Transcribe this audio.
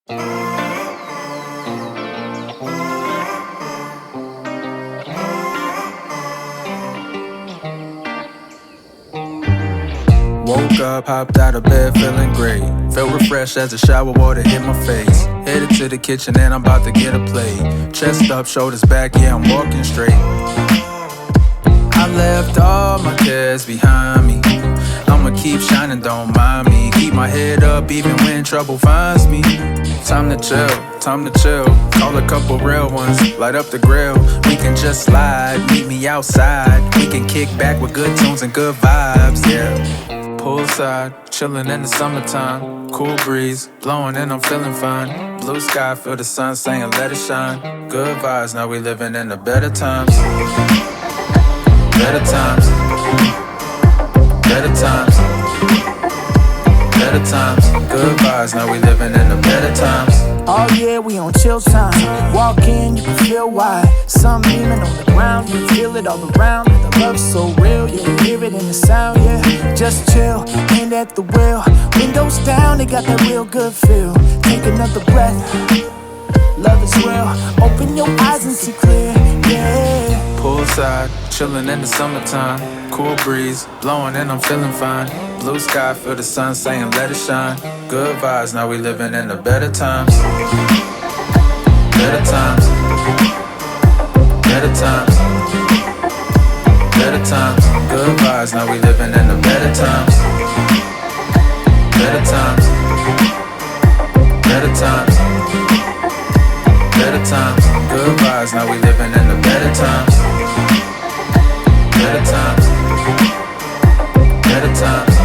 Woke up, hopped out of bed, feeling great. Felt refreshed as the shower water hit my face. Headed to the kitchen and I'm about to get a plate. Chest up, shoulders back, yeah, I'm walking straight. I left all my cares behind me. I'ma keep shining, don't mind me. Keep my head up even when trouble finds me. Time to chill, time to chill. Call a couple real ones, light up the grill. We can just slide, meet me outside. We can kick back with good tunes and good vibes, yeah. Poolside, chillin' in the summertime. Cool breeze, blowing and I'm feeling fine. Blue sky, feel the sun saying let it shine. Good vibes, now we living in the better times. Better times. Better times. Better times. Good vibes, now we living in the better times. Oh yeah, we on chill time. Walk in, you can feel why. Sun beaming on the ground, you feel it all around. The love's so real, you can hear it in the sound, yeah. Just chill, hand at the wheel. Windows down, they got that real good feel. Take another breath, love is real. Open your eyes and see clear, yeah. Poolside, chillin' in the summertime. Cool breeze, blowing and I'm feeling fine. Blue sky, feel the sun saying let it shine. Good vibes, now we living in the better times. Better times. Better times. Better times. Good vibes, now we living in the better times. Better times. Better times. Better times. Good vibes, now we living in the better times. Better times. Better times.